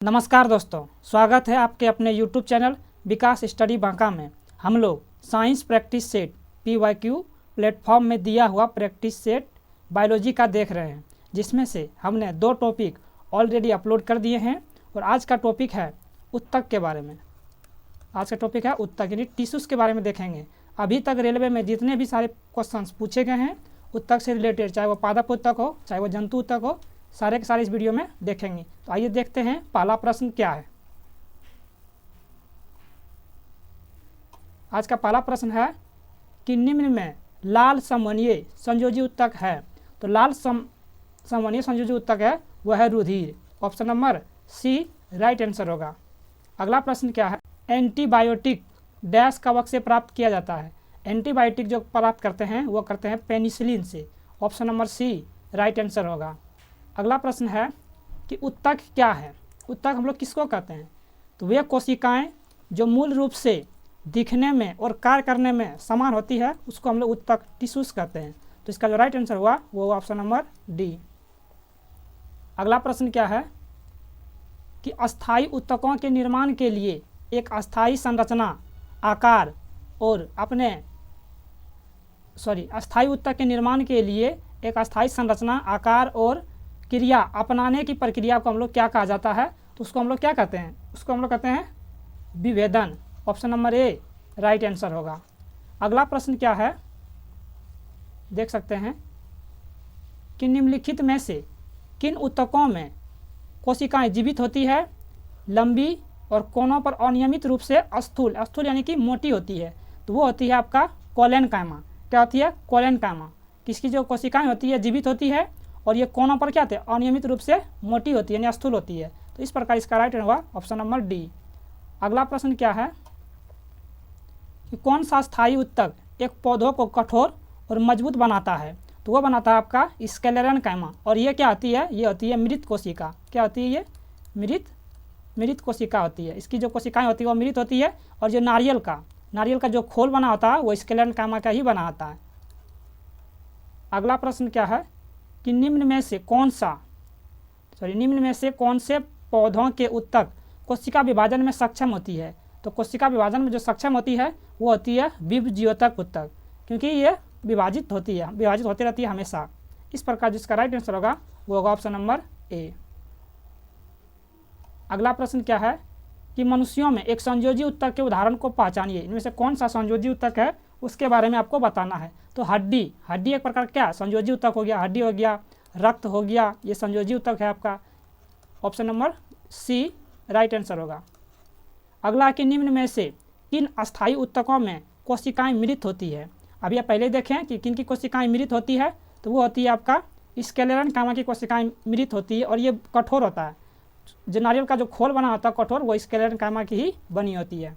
नमस्कार दोस्तों, स्वागत है आपके अपने YouTube चैनल विकास स्टडी बांका में। हम लोग science practice set PYQ platform में दिया हुआ प्रैक्टिस सेट बायोलॉजी का देख रहे हैं, जिसमें से हमने 2 टॉपिक ऑलरेडी अपलोड कर दिए हैं और आज का टॉपिक है उत्तक के बारे में। आज का टॉपिक है उत्तक यानी टिश्यूज़ के बारे में देखेंगे। अभी तक रेलवे में जितने भी सारे क्वेश्चंस पूछे गए हैं उत्तक से रिलेटेड, चाहे वो पादप उत्तक हो चाहे वो जंतु उत्तक हो, सारे के सारे इस वीडियो में देखेंगे। तो आइए देखते हैं पहला प्रश्न क्या है। आज का पहला प्रश्न है कि निम्न में लाल समवनीय संयोजी उत्तक है। तो लाल समवनीय संयोजी उत्तक है वह है रुधिर। Option number C right answer होगा। अगला प्रश्न क्या है, एंटीबायोटिक डैश कवक से प्राप्त किया जाता है। एंटीबायोटिक जो प्राप्त करते हैं वो करते हैं पेनिसिलिन से। Option number C right answer होगा। अगला प्रश्न है कि उत्तक क्या है। उत्तक हम लोग किसको कहते हैं? तो वे कोशिकाएं जो मूल रूप से दिखने में और कार्य करने में समान होती है उसको हम लोग उत्तक टिश्यूज कहते हैं। तो इसका जो राइट आंसर हुआ वो ऑप्शन नंबर डी। अगला प्रश्न क्या है कि अस्थायी उत्तकों के निर्माण के लिए एक अस्थायी संरचना आकार और अस्थायी उत्तक के निर्माण के लिए एक अस्थायी संरचना आकार और क्रिया अपनाने की प्रक्रिया को हम लोग क्या कहा जाता है? तो उसको हम लोग क्या कहते हैं? उसको हम लोग कहते हैं विभेदन। Option number A right answer होगा। अगला प्रश्न क्या है, देख सकते हैं कि निम्नलिखित में से किन उत्तकों में कोशिकाएं जीवित होती है, लंबी और कोनों पर अनियमित रूप से स्थूल यानी कि मोटी होती है। तो वो होती है आपका कोलेनकाइमा। क्या होती है? कोलेनकाइमा। किसकी जो कोशिकाएं होती है जीवित होती है और ये कोनों पर क्या होते हैं? अनियमित रूप से मोटी होती है यानी स्थूल होती है। तो इस प्रकार इसका राइट होगा ऑप्शन नंबर डी। अगला प्रश्न क्या है कि कौन सा स्थायी उत्तक एक पौधों को कठोर और मजबूत बनाता है? तो वो बनाता है आपका स्क्लेरेनकाइमा। और ये क्या होती है? ये होती है मृत कोशिका। क्या होती है? ये मृत कोशिका होती है। इसकी जो कोशिकाएं होती है वो मृत होती है और जो नारियल का जो खोल बना होता है वो स्क्लेरेनकाइमा का ही बना होता है। अगला प्रश्न क्या है कि निम्न में से कौन से पौधों के उत्तक कोशिका विभाजन में सक्षम होती है? तो कोशिका विभाजन में जो सक्षम होती है वो होती है विभज्योतक उत्तक, क्योंकि ये विभाजित होती रहती है हमेशा। इस प्रकार जिसका राइट आंसर होगा वो होगा ऑप्शन नंबर ए। अगला प्रश्न क्या है कि मनुष्यों में एक संयोजी उत्तक के उदाहरण को पहचानिए। इनमें से कौन सा संयोजी उत्तक है उसके बारे में आपको बताना है। तो हड्डी एक प्रकार क्या संयोजी उत्तक हो गया। हड्डी हो गया, रक्त हो गया, ये संयोजी उत्तक है आपका। Option number C right answer होगा। अगला कि निम्न में से किन अस्थायी उत्तकों में कोशिकाएं मृत होती है? अभी आप पहले देखें कि किन की कोशिकाएं मृत होती है। तो वो होती है आपका स्क्लेरेनकाइमा की कोशिकाएं मृत होती है और ये कठोर होता है। जो नारियल का जो खोल बना होता है कठोर, वो स्क्लेरेनकाइमा की ही बनी होती है।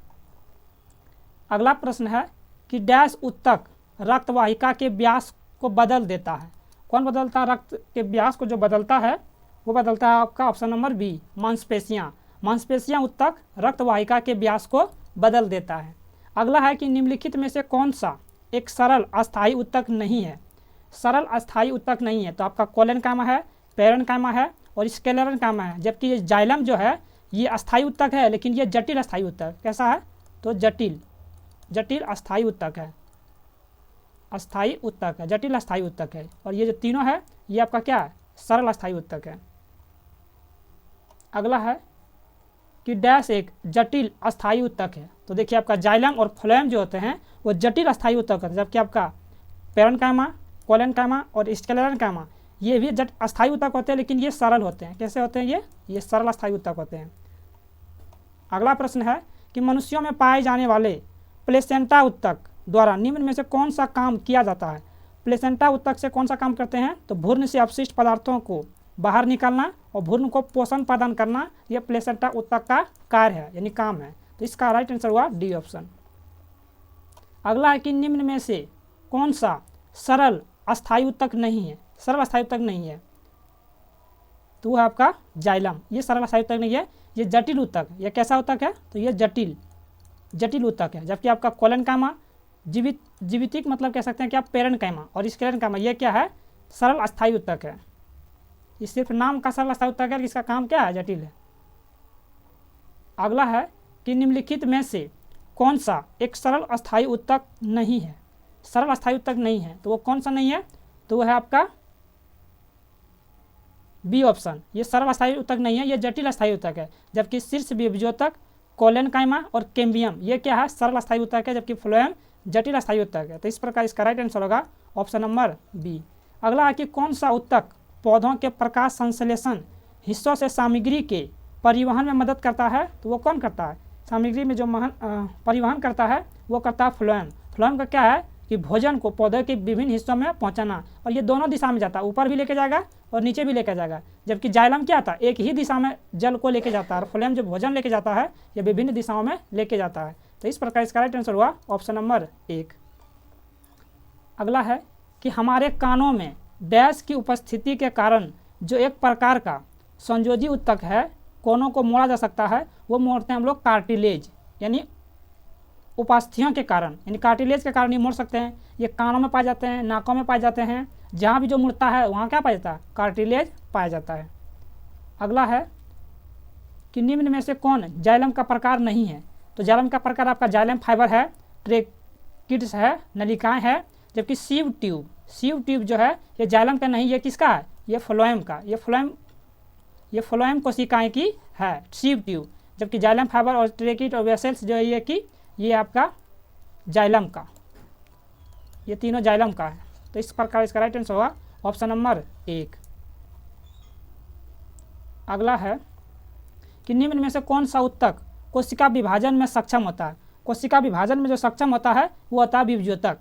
अगला प्रश्न है कि डैश उत्तक रक्तवाहिका के व्यास को बदल देता है। कौन बदलता है? रक्त के व्यास को जो बदलता है वो बदलता है आपका ऑप्शन नंबर बी मांसपेशियां उत्तक रक्तवाहिका के व्यास को बदल देता है। अगला है कि निम्नलिखित में से कौन सा एक सरल अस्थायी उत्तक नहीं है? सरल अस्थायी उत्तक नहीं है तो आपका कोलेनकाइमा है, पेरेनकाइमा है और स्क्लेरेनकाइमा है। जबकि ये जाइलम जो है ये अस्थायी उत्तक है, लेकिन ये जटिल अस्थायी उत्तक कैसा है? तो जटिल अस्थायी उत्तक है, जटिल अस्थायी उत्तक है। और ये जो तीनों है ये आपका क्या है? सरल अस्थायी उत्तक है। अगला है कि डैश एक जटिल अस्थायी उत्तक है। तो देखिए आपका जाइलम और फ्लोएम जो होते हैं वो जटिल अस्थायी उत्तक है, जबकि आपका पेरेनकाइमा, कोलेनकाइमा और स्क्लेरेनकाइमा ये भी अस्थायी उत्तक होते हैं, लेकिन ये सरल होते हैं। कैसे होते हैं? ये सरल अस्थायी उत्तक होते हैं। अगला प्रश्न है कि मनुष्यों में पाए जाने वाले प्लेसेंटा उत्तक द्वारा निम्न में से कौन सा काम किया जाता है? प्लेसेंटा उत्तक से कौन सा काम करते हैं? तो भ्रूण से अपशिष्ट पदार्थों को बाहर निकालना और भ्रूण को पोषण प्रदान करना, यह प्लेसेंटा उत्तक का कार्य है यानी काम है। तो इसका राइट आंसर हुआ डी ऑप्शन। अगला है कि निम्न में से कौन सा सरल अस्थायी उत्तक नहीं है? तो वो है आपका जाइलम। ये सरल अस्थायी उत्तक नहीं है, ये जटिल उत्तक। ये कैसा उत्तक है? तो ये जटिल उत्तक है। जबकि आपका कोलेनकाइमा जीवितिक मतलब कह सकते हैं कि आप पेरेनकाइमा और स्क्लेरेनकाइमा ये क्या है? सरल अस्थायी उत्तक है। ये सिर्फ नाम का सरल अस्थायी उत्तक है, इसका काम क्या है? जटिल है। अगला है कि निम्नलिखित में से कौन सा एक सरल अस्थायी उत्तक नहीं है। सरल अस्थायी उत्तक नहीं है तो वो कौन सा नहीं है, तो वो है आपका बी ऑप्शन। ये सरल अस्थायी उत्तक नहीं है, ये जटिल अस्थायी उत्तक है। जबकि शीर्ष विभज्योतक, कोलेनकाइमा और कैम्बियम ये क्या है, सरल अस्थायी उत्तक है, जबकि फ्लोएम जटिल अस्थायी उत्तक है। तो इस प्रकार इसका राइट आंसर होगा ऑप्शन नंबर बी। अगला है कि कौन सा उत्तक पौधों के प्रकाश संश्लेषण हिस्सों से सामग्री के परिवहन में मदद करता है, तो वो कौन करता है, सामग्री में जो परिवहन करता है वो करता है फ्लोएम। फ्लोएम का क्या है कि भोजन को पौधे के विभिन्न हिस्सों में पहुंचाना, और ये दोनों दिशा में जाता है, ऊपर भी लेके जाएगा और नीचे भी लेके जाएगा। जबकि जाइलम क्या था, एक ही दिशा में जल को लेके जाता है, और फ्लोएम जो भोजन लेके जाता है ये विभिन्न दिशाओं में लेके जाता है। तो इस प्रकार इसका राइट आंसर हुआ ऑप्शन नंबर 1। अगला है कि हमारे कानों में डैश की उपस्थिति के कारण जो एक प्रकार का संयोजी उत्तक है, कोनों को मोड़ा जा सकता है, वो मोड़ते हैं हम लोग कार्टिलेज, यानी उपास्थियों के कारण, यानी कार्टिलेज के कारण ही मोड़ सकते हैं। ये कानों में पाए जाते हैं, नाकों में पाए जाते हैं, जहाँ भी जो मुड़ता है वहाँ क्या पाया जाता है, कार्टिलेज पाया जाता है। अगला है कि निम्न में से कौन जाइलम का प्रकार नहीं है, तो जाइलम का प्रकार आपका जाइलम फाइबर है, ट्रेकिड्स है, नलिकाएँ है। जबकि सीव ट्यूब जो है ये जाइलम का नहीं, ये किसका है, ये फ्लोएम का, ये फ्लोएम कोशिकाएं की है सीव ट्यूब। जबकि जाइलम फाइबर और ट्रेकिड और वेसल्स जो है ये कि ये आपका जाइलम का, ये तीनों जाइलम का है। तो इस प्रकार इसका राइट आंसर होगा ऑप्शन नंबर 1। अगला है कि निम्न में से कौन सा उत्तक कोशिका विभाजन में सक्षम होता है। कोशिका विभाजन में जो सक्षम होता है वो होता है विभज्योतक।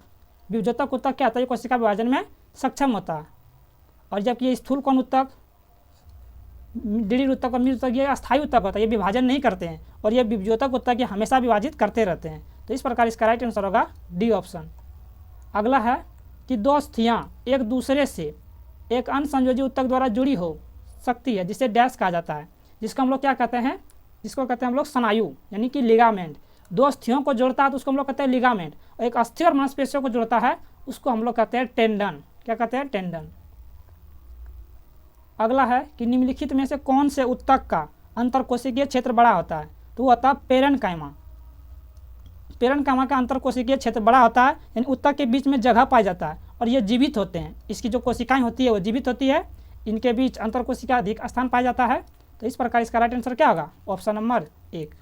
विभज्योतक उत्तक क्या होता है, कोशिका विभाजन में सक्षम होता है। और जबकि ये स्थूल कोण उत्तक, दृढ़ उत्तक और मृद उत्तक ये अस्थायी उत्तक होता है, ये विभाजन नहीं करते हैं, और ये विभज्योतक उत्तक ये हमेशा विभाजित करते रहते हैं। तो इस प्रकार इसका राइट आंसर होगा डी ऑप्शन। अगला है कि दो अस्थियाँ एक दूसरे से एक अन्य संयोजी उत्तक द्वारा जुड़ी हो सकती है, जिसे डैश कहा जाता है, जिसको हम लोग क्या कहते हैं, जिसको कहते हैं हम लोग स्नायु, यानी कि लिगामेंट। दो अस्थियों को जोड़ता है तो उसको हम लोग कहते हैं लिगामेंट, और एक अस्थि और मांसपेशियों को जोड़ता है उसको हम लोग कहते हैं टेंडन। क्या कहते हैं, टेंडन। अगला है कि निम्नलिखित में से कौन से उत्तक का अंतरकोशिकीय क्षेत्र बड़ा होता है, तो वो होता है पेरेन्काइमा। पेरेन्काइमा का अंतरकोशिकीय क्षेत्र बड़ा होता है, यानी उत्तक के बीच में जगह पाया जाता है, और ये जीवित होते हैं, इसकी जो कोशिकाएं होती है वो जीवित होती है, इनके बीच अंतरकोशिका अधिक स्थान पाया जाता है। तो इस प्रकार इसका राइट आंसर क्या होगा, ऑप्शन नंबर 1।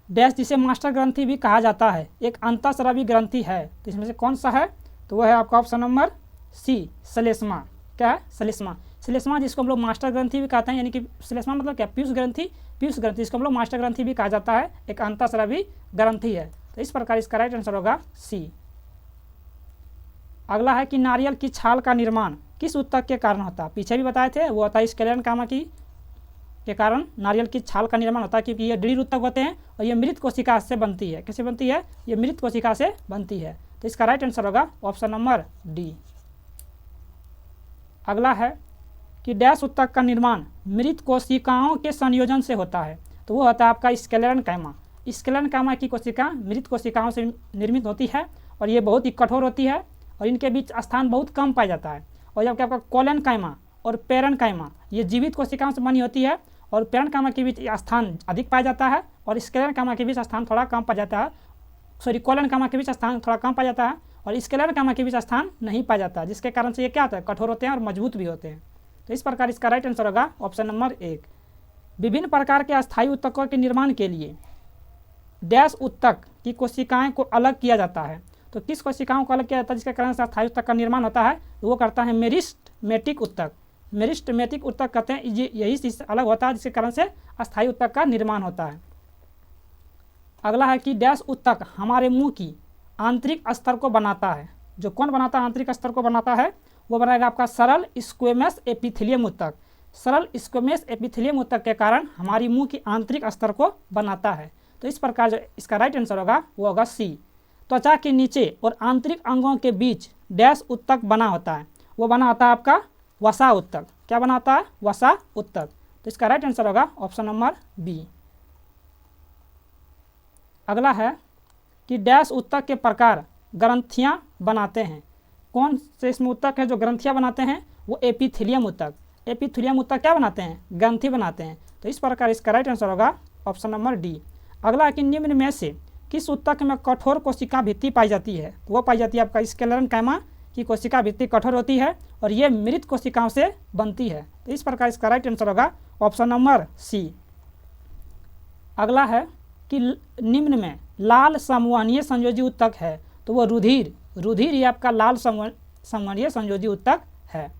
डैश जिसे मास्टर ग्रंथि भी कहा जाता है एक अंतःस्रावी ग्रंथि है, तो इसमें से कौन सा है, तो वह है आपका ऑप्शन नंबर सी, श्लेष्मा। क्या है, श्लेष्मा। श्लेष्मा जिसको हम लोग मास्टर ग्रंथि भी कहते हैं, यानी कि श्लेष्मा मतलब क्या, पीयूष ग्रंथि जिसको हम लोग मास्टर ग्रंथि भी कहा जाता है, एक अंतःस्रावी ग्रंथि है। तो इस प्रकार इसका राइट आंसर होगा सी। अगला है कि नारियल की छाल का निर्माण किस उत्तक के कारण होता है। पीछे भी बताए थे, वो होता है स्क्लेरेनकाइमा के कारण नारियल की छाल का निर्माण होता है, क्योंकि ये दृढ़ उत्तक होते हैं और ये मृत कोशिका से बनती है। कैसे बनती है, ये मृत कोशिका से बनती है। तो इसका राइट आंसर होगा ऑप्शन नंबर डी। अगला है कि डैश उत्तक का निर्माण मृत कोशिकाओं के संयोजन से होता है, तो वो होता है आपका स्क्लेरेनकाइमा। स्क्लेरेनकाइमा की कोशिका मृत कोशिकाओं से निर्मित होती है, और ये बहुत ही कठोर होती है, और इनके बीच स्थान बहुत कम पाया जाता है। और जबकि आपका कोलेनकाइमा और पेरेन्काइमा ये जीवित कोशिकाओं से बनी होती है, और पेरेन्काइमा के बीच स्थान अधिक पाया जाता है, और स्क्लेरेनकाइमा के बीच स्थान थोड़ा कम पाया जाता है। कोलेनकाइमा के बीच स्थान थोड़ा कम पाया जाता है, और स्क्लेरेनकाइमा के बीच स्थान नहीं पाया जाता है, जिसके कारण से ये क्या होता है, कठोर होते हैं और मजबूत भी होते हैं। तो इस प्रकार इसका राइट आंसर होगा ऑप्शन नंबर 1। विभिन्न प्रकार के अस्थायी उत्तकों के निर्माण के लिए डैश उत्तक की कोशिकाएं को अलग किया जाता है। तो किस कोशिकाओं को अलग किया जाता है जिसके कारण से अस्थायी उत्तक का निर्माण होता है, तो वो करता है मेरिस्टेमेटिक उत्तक। मेरिस्टेमेटिक उत्तक कहते हैं यही चीज अलग होता है जिसके कारण से अस्थायी उत्तक का निर्माण होता है। अगला है कि डैश उत्तक हमारे मुंह की आंतरिक स्तर को बनाता है। जो कौन बनाता है, आंतरिक स्तर को बनाता है, वो बनाएगा आपका सरल स्क्वेमस एपिथेलियम उत्तक। सरल स्क्वेमस एपिथेलियम उत्तक के कारण हमारी मुंह की आंतरिक स्तर को बनाता है। तो इस प्रकार जो इसका राइट आंसर होगा वो होगा सी। त्वचा के नीचे और आंतरिक अंगों के बीच डैश उत्तक बना होता है, वो बना होता है आपका वसा उत्तक। क्या बना होता है, वसा उत्तक। तो इसका राइट आंसर होगा ऑप्शन नंबर बी। अगला है कि डैश उत्तक के प्रकार ग्रंथियां बनाते हैं। कौन से इसमें उत्तक है जो ग्रंथियां बनाते हैं, वो एपिथेलियम उत्तक। एपिथेलियम उत्तक क्या बनाते हैं, ग्रंथि बनाते हैं। तो इस प्रकार इसका राइट आंसर होगा ऑप्शन नंबर डी। अगला है कि निम्न में से किस ऊतक में कठोर कोशिका भित्ति पाई जाती है? तो वो पाई जाती है आपका स्क्लेरेन्काइमा की कोशिका भित्ति कठोर होती है और ये मृत कोशिकाओं से बनती है। तो इस प्रकार इसका राइट आंसर होगा ऑप्शन नंबर सी। अगला है कि निम्न में लाल संवहनीय संयोजी ऊतक है, तो वो रुधिर ये आपका लाल संवहनीय संयोजी ऊतक है।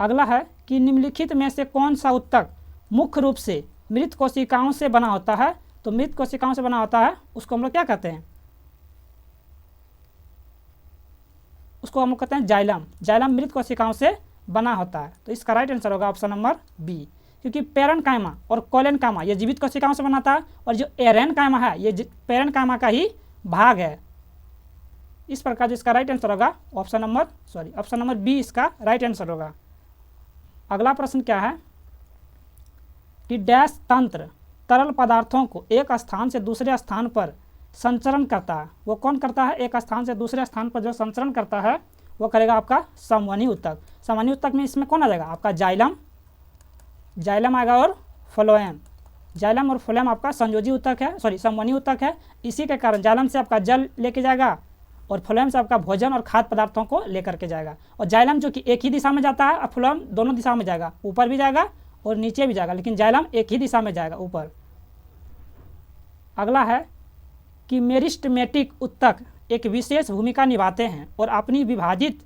अगला है कि निम्नलिखित में से कौन सा ऊतक मुख्य रूप से मृत कोशिकाओं से बना होता है? तो मृत कोशिकाओं से बना होता है उसको हम लोग क्या कहते हैं? उसको हम लोग कहते हैं जाइलम। जाइलम मृत कोशिकाओं से बना होता है। तो इसका राइट आंसर होगा ऑप्शन नंबर बी, क्योंकि पेरेन्काइमा और कोलेन्काइमा ये जीवित कोशिकाओं से बनाता है और जो एरेन्काइमा है ये पेरेन्काइमा का ही भाग है। इस प्रकार जिसका राइट आंसर होगा ऑप्शन नंबर बी इसका राइट आंसर होगा। अगला प्रश्न क्या है कि डैश तंत्र तरल पदार्थों को एक स्थान से दूसरे स्थान पर संचरण करता है। वो कौन करता है? एक स्थान से दूसरे स्थान पर जो संचरण करता है वो करेगा आपका संवहनी ऊतक। संवहनी ऊतक में इसमें कौन आ जाएगा? आपका जाइलम आएगा और फ्लोएम। जाइलम और फ्लोएम आपका संयोजी ऊतक है, संवहनी ऊतक है। इसी के कारण जाइलम से आपका जल लेके जाएगा और फ्लोएम से आपका भोजन और खाद्य पदार्थों को लेकर के जाएगा। और जाइलम जो कि एक ही दिशा में जाता है और फ्लोएम दोनों दिशा में जाएगा, ऊपर भी जाएगा और नीचे भी जाएगा, लेकिन जाइलम एक ही दिशा में जाएगा, ऊपर। अगला है कि मेरिस्टेमेटिक ऊतक एक विशेष भूमिका निभाते हैं और अपनी विभाजित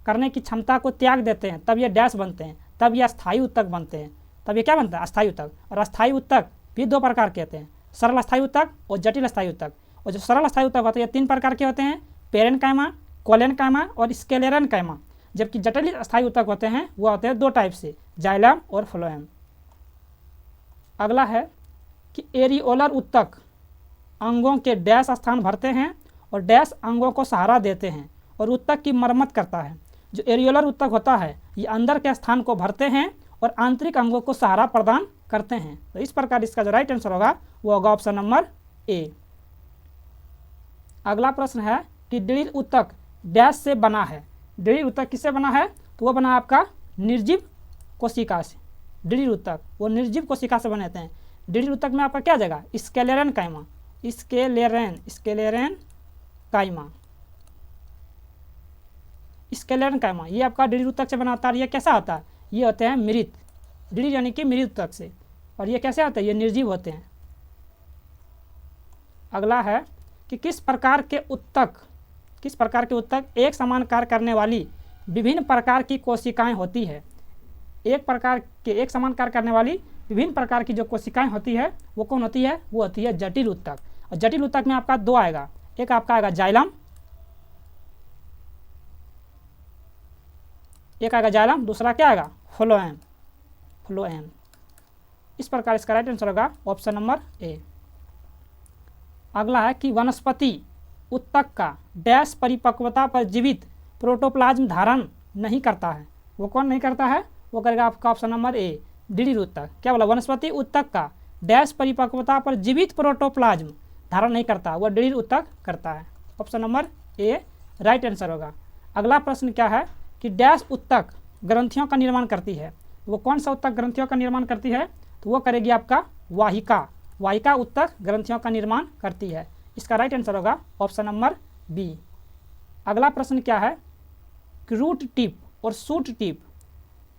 करने की क्षमता को त्याग देते हैं, तब ये डैश बनते हैं, तब ये अस्थायी ऊतक बनते हैं। तब ये क्या बनता है? अस्थायी ऊतक। और अस्थायी ऊतक भी दो प्रकार के होते हैं, सरल अस्थायी ऊतक और जटिल अस्थायी ऊतक। और जो सरल अस्थायी ऊतक होते हैं ये तीन प्रकार के होते हैं, पेरेन्काइमा, कोलेन्काइमा और स्क्लेरेन्काइमा। जबकि जटिल अस्थायी ऊतक होते हैं वो होते हैं दो टाइप से, जाइलम और फ्लोएम। अगला है कि एरियोलर ऊतक अंगों के डैश स्थान भरते हैं और डैश अंगों को सहारा देते हैं और ऊतक की मरम्मत करता है। जो एरियोलर ऊतक होता है ये अंदर के स्थान को भरते हैं और आंतरिक अंगों को सहारा प्रदान करते हैं। तो इस प्रकार इसका जो राइट आंसर होगा वो होगा ऑप्शन नंबर ए। अगला प्रश्न है कि दृढ़ ऊतक डैश से बना है। दृढ़ ऊतक किससे बना है? तो वो बना आपका निर्जीव कोशिका से। दृढ़ ऊतक वो निर्जीव कोशिका से बनाते हैं। दृढ़ ऊतक में आपका क्या आ जाएगा? स्क्लेरेन्काइमा ये आपका दृढ़ ऊतक से बना होता है। ये कैसा होता है? ये होते हैं मृत, दृढ़ यानी कि मृत ऊतक से। और ये कैसे होते हैं? ये निर्जीव होते हैं। अगला है कि किस प्रकार के ऊतक एक समान कार्य करने वाली विभिन्न प्रकार की कोशिकाएं होती है। एक समान कार्य करने वाली विभिन्न प्रकार की जो कोशिकाएं होती है वो कौन होती है? वो होती है जटिल ऊतक। और जटिल ऊतक में आपका दो आएगा, एक आपका आएगा जाइलम, दूसरा क्या आएगा? फ्लोएम। इस प्रकार इसका राइट आंसर होगा ऑप्शन नंबर ए। अगला है कि वनस्पति ऊतक का डैश परिपक्वता पर जीवित प्रोटोप्लाज्म धारण नहीं करता है। वो कौन नहीं करता है? वो करेगा आपका ऑप्शन नंबर ए, दृढ़ ऊतक। क्या बोला? वनस्पति ऊतक का डैश परिपक्वता पर जीवित प्रोटोप्लाज्म धारण नहीं करता, वह दृढ़ ऊतक करता है। Option number A right answer होगा। अगला प्रश्न क्या है कि डैश ऊतक ग्रंथियों का निर्माण करती है। वो कौन सा ऊतक ग्रंथियों का निर्माण करती है? तो वो करेगी आपका वाहिका ऊतक ग्रंथियों का निर्माण करती है। इसका राइट आंसर होगा ऑप्शन नंबर बी। अगला प्रश्न क्या है कि रूट टिप और शूट टिप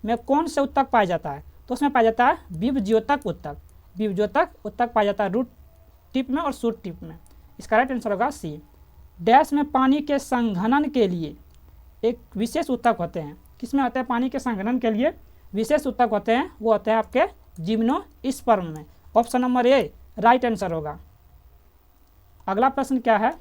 में कौन से ऊतक पाया जाता है? तो उसमें पाया जाता है विभज्योतक ऊतक पाया जाता है रूट टिप में और शूट टिप में। इसका राइट आंसर होगा सी। डैश में पानी के संघनन के लिए एक विशेष ऊतक होते हैं। किसमें होते हैं? पानी के संघनन के लिए विशेष ऊतक होते हैं, वो होते हैं आपके जिम्नोस्पर्म में। Option number A right answer होगा। अगला प्रश्न क्या है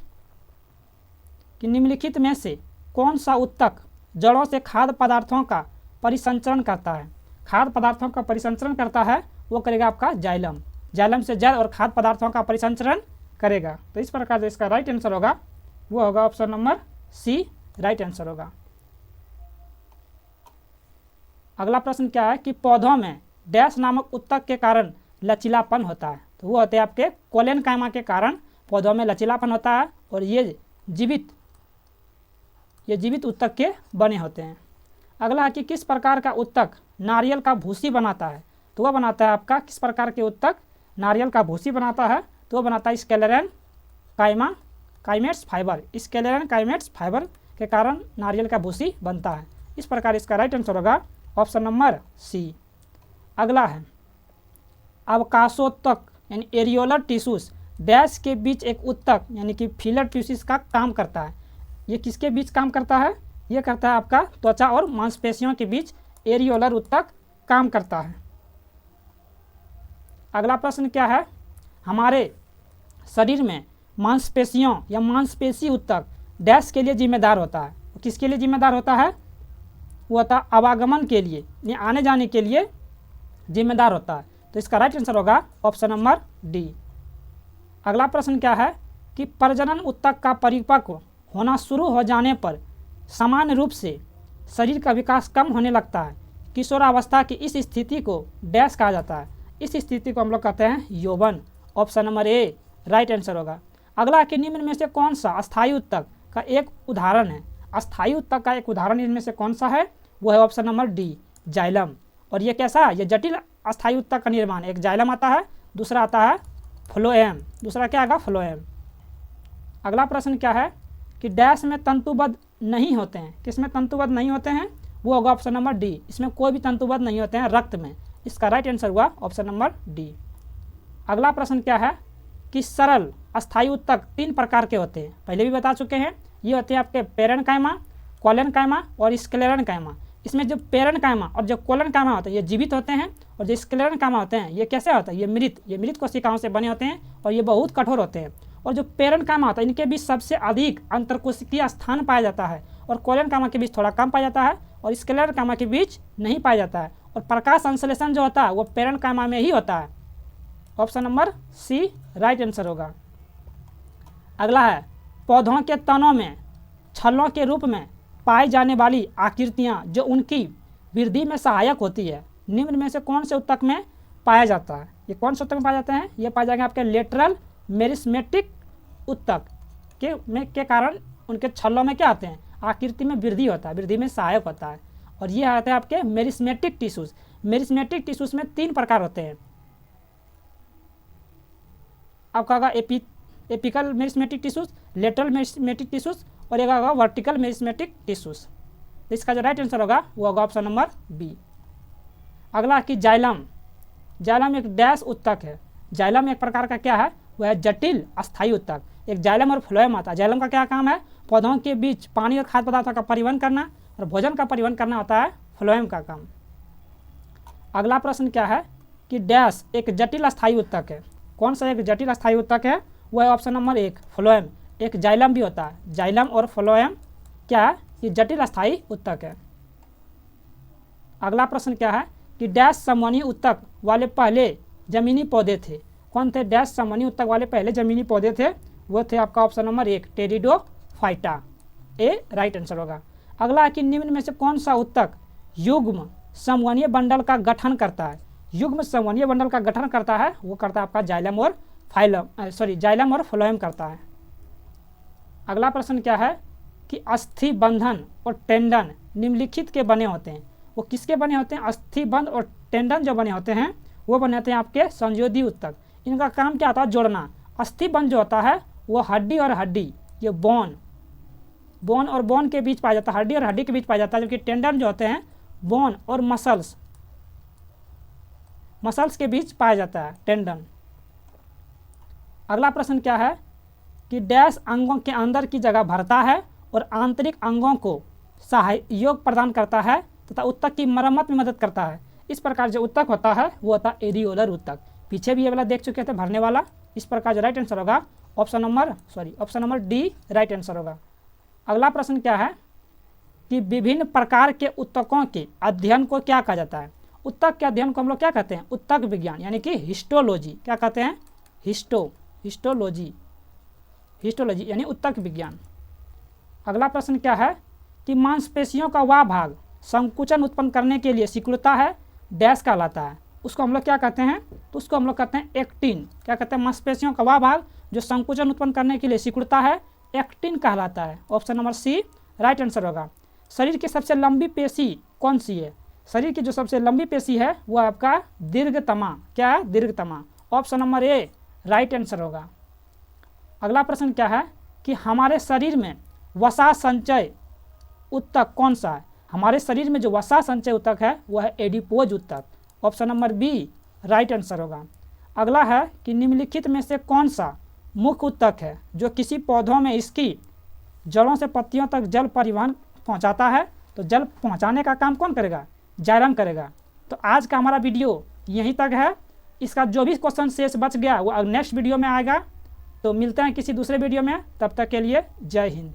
कि निम्नलिखित में से कौन सा ऊतक जड़ों से खाद्य पदार्थों का परिसंचरण करता है? खाद्य पदार्थों का परिसंचरण करता है वो करेगा आपका जाइलम से जल और खाद्य पदार्थों का परिसंचरण करेगा। तो इस प्रकार से इसका राइट आंसर होगा वो होगा option number C, right answer होगा। अगला प्रश्न क्या है कि पौधों में डैश नामक ऊतक के कारण लचीलापन होता है। तो वो होते हैं आपके कोलेन्काइमा के कारण पौधों में लचीलापन होता है और ये जीवित ऊतक के बने होते हैं। अगला है कि किस प्रकार का ऊतक नारियल का भूसी बनाता है? तो वह बनाता है आपका किस प्रकार के उत्तक, नारियल का भूसी बनाता है, तो वह बनाता है स्क्लेरन काइमेट्स फाइबर। स्क्लेरन काइमेट्स फाइबर के कारण नारियल का भूसी बनता है। इस प्रकार इसका राइट आंसर होगा ऑप्शन नंबर सी। अगला है अवकाशोत्तक यानी एरियोलर टिश्यूज डैश के बीच एक उत्तक यानी कि फिलर टिश्यूज का काम करता है। ये किसके बीच काम करता है? ये करता है आपका त्वचा और मांसपेशियों के बीच एरियोलर उत्तक काम करता है। अगला प्रश्न क्या है? हमारे शरीर में मांसपेशियों या मांसपेशी उत्तक डैश के लिए जिम्मेदार होता है। किसके लिए जिम्मेदार होता है? वो होता है आवागमन के लिए, या आने जाने के लिए जिम्मेदार होता है। तो इसका राइट आंसर होगा ऑप्शन नंबर डी। अगला प्रश्न क्या है कि प्रजनन उत्तक का परिपक्व होना शुरू हो जाने पर सामान्य रूप से शरीर का विकास कम होने लगता है। किशोरावस्था की इस स्थिति को डैश कहा जाता है। इस स्थिति को हम लोग कहते हैं यौवन। Option number A right answer होगा। अगला कि निम्न में से कौन सा अस्थायी उत्तक का एक उदाहरण है? अस्थायी उत्तक का एक उदाहरण इनमें से कौन सा है? वो है ऑप्शन नंबर डी जाइलम। और ये कैसा है? ये जटिल अस्थायी उत्तक का निर्माण, एक जाइलम आता है, दूसरा आता है फ्लोएम। दूसरा क्या आएगा? फ्लोएम। अगला प्रश्न क्या है कि डैश में तंतुबद्ध नहीं होते हैं। किसमें तंतुबद्ध नहीं होते हैं? वो होगा ऑप्शन नंबर डी। इसमें कोई भी तंतुबद्ध नहीं होते हैं, रक्त में। इसका राइट आंसर हुआ ऑप्शन नंबर डी। अगला प्रश्न क्या है कि सरल अस्थायी उत्तक 3 प्रकार के होते हैं। पहले भी बता चुके हैं। ये होते हैं आपके पेरेन्काइमा, कोलेनकाइमा और स्क्लेरेन्काइमा। इसमें जो पेरेन्काइमा और जो कोलेनकाइमा होते हैं ये जीवित होते हैं, और जो स्क्लेरेन्काइमा होते हैं ये कैसे होता है? ये मृत कोशिकाओं से बने होते हैं और ये बहुत कठोर होते हैं। और जो पेरेन्काइमा होता है इनके बीच सबसे अधिक अंतरकोशिकीय स्थान पाया जाता है, और कोलेनकाइमा के बीच थोड़ा कम पाया जाता है, और स्क्लेरेन्काइमा के बीच नहीं पाया जाता है। और प्रकाश संश्लेषण जो होता है वो पेरेन्काइमा में ही होता है। Option number C right answer होगा। अगला है पौधों के तनों में छल्लों के रूप में पाई जाने वाली आकृतियाँ जो उनकी वृद्धि में सहायक होती है, निम्न में से कौन से उत्तक में पाया जाता है? ये कौन से उत्तक में पाए जाते हैं? ये पाए जाएंगे आपके लेटरल मेरिस्मेटिक उत्तक के कारण उनके छल्लों में क्या आते हैं? आकृति में वृद्धि होता है, वृद्धि में सहायक होता है। और ये आते हैं आपके मेरिस्मेटिक टिश्यूज। मेरिस्मेटिक टिश्यूज में 3 प्रकार होते हैं। आपका होगा apical meristematic tissues, lateral meristematic tissues और एक होगा वर्टिकल मेरिस्मेटिक टिश्यूज। इसका जो राइट आंसर होगा वो होगा ऑप्शन नंबर बी। अगला कि जाइलम। जाइलम एक डैश उत्तक है। जाइलम एक प्रकार का क्या है? वह है जटिल अस्थायी उत्तक। एक जाइलम और फ्लोएम आता है। जाइलम का क्या काम है? पौधों के बीच पानी और खाद्य पदार्थों का परिवहन करना, और भोजन का परिवहन करना होता है फ्लोएम का काम। अगला प्रश्न क्या है कि डैश एक जटिल अस्थायी उत्तक है। कौन सा एक जटिल अस्थायी उत्तक है? वह है ऑप्शन नंबर 1 फ्लोएम। एक जाइलम भी होता है। जाइलम और फ्लोएम क्या है? ये जटिल अस्थायी उत्तक है। अगला प्रश्न क्या है कि डैश समवनीय उत्तक वाले पहले जमीनी पौधे थे। कौन थे डैश समवनीय उत्तक वाले पहले जमीनी पौधे थे? वो थे आपका ऑप्शन नंबर 1 टेरिडोफाइटा। ए राइट आंसर होगा। अगला कि निम्न में से कौन सा उत्तक युग्म समवनीय बंडल का गठन करता है? युग्म समवनीय बंडल का गठन करता है वो करता है आपका जाइलम और फ्लोएम करता है। अगला प्रश्न क्या है कि अस्थि बंधन और टेंडन निम्नलिखित के बने होते हैं। वो किसके बने होते हैं? अस्थि बंध और टेंडन जो बने होते हैं वो बने होते हैं आपके संयोजी उत्तक। इनका काम क्या होता है? जोड़ना। अस्थि बंध जो होता है वो हड्डी और हड्डी, ये बोन और बोन के बीच पाया जाता है, हड्डी और हड्डी के बीच पाया जाता है। जबकि टेंडन जो होते हैं बोन और मसल्स के बीच पाया जाता है टेंडन। अगला प्रश्न क्या है कि डैश अंगों के अंदर की जगह भरता है और आंतरिक अंगों को सहयोग प्रदान करता है तथा उत्तक की मरम्मत में मदद करता है। इस प्रकार जो उत्तक होता है वो होता है एरियोलर उत्तक। पीछे भी ये वाला देख चुके थे भरने वाला। इस प्रकार जो राइट आंसर होगा option number D right answer होगा। अगला प्रश्न क्या है कि विभिन्न प्रकार के उत्तकों के अध्ययन को क्या कहा जाता है? उत्तक के अध्ययन को हम लोग क्या कहते हैं? उत्तक विज्ञान यानी कि हिस्टोलॉजी। क्या कहते हैं? हिस्टोलॉजी यानी उत्तक विज्ञान। अगला प्रश्न क्या है कि मांसपेशियों का वह भाग संकुचन उत्पन्न करने के लिए सिकुड़ता है, डैश कहलाता है। उसको हम लोग क्या कहते हैं? तो उसको हम लोग कहते हैं एक्टिन। क्या कहते हैं? मांसपेशियों का वह भाग जो संकुचन उत्पन्न करने के लिए सिकुड़ता है एक्टिन कहलाता है। Option number C right answer होगा। शरीर की सबसे लंबी पेशी कौन सी है? शरीर की जो सबसे लंबी पेशी है वो आपका दीर्घतमा। क्या है? दीर्घतमा। Option number A right answer होगा। अगला प्रश्न क्या है कि हमारे शरीर में वसा संचय ऊतक कौन सा है? हमारे शरीर में जो वसा संचय ऊतक है वह है एडिपोज ऊतक। Option number B right answer होगा। अगला है कि निम्नलिखित में से कौन सा मुख्य ऊतक है जो किसी पौधों में इसकी जड़ों से पत्तियों तक जल परिवहन पहुंचाता है? तो जल पहुंचाने का काम कौन करेगा? जाइलम करेगा। तो आज का हमारा वीडियो यहीं तक है। इसका जो भी क्वेश्चन शेष बच गया वो नेक्स्ट वीडियो में आएगा। तो मिलते हैं किसी दूसरे वीडियो में, तब तक के लिए जय हिंद।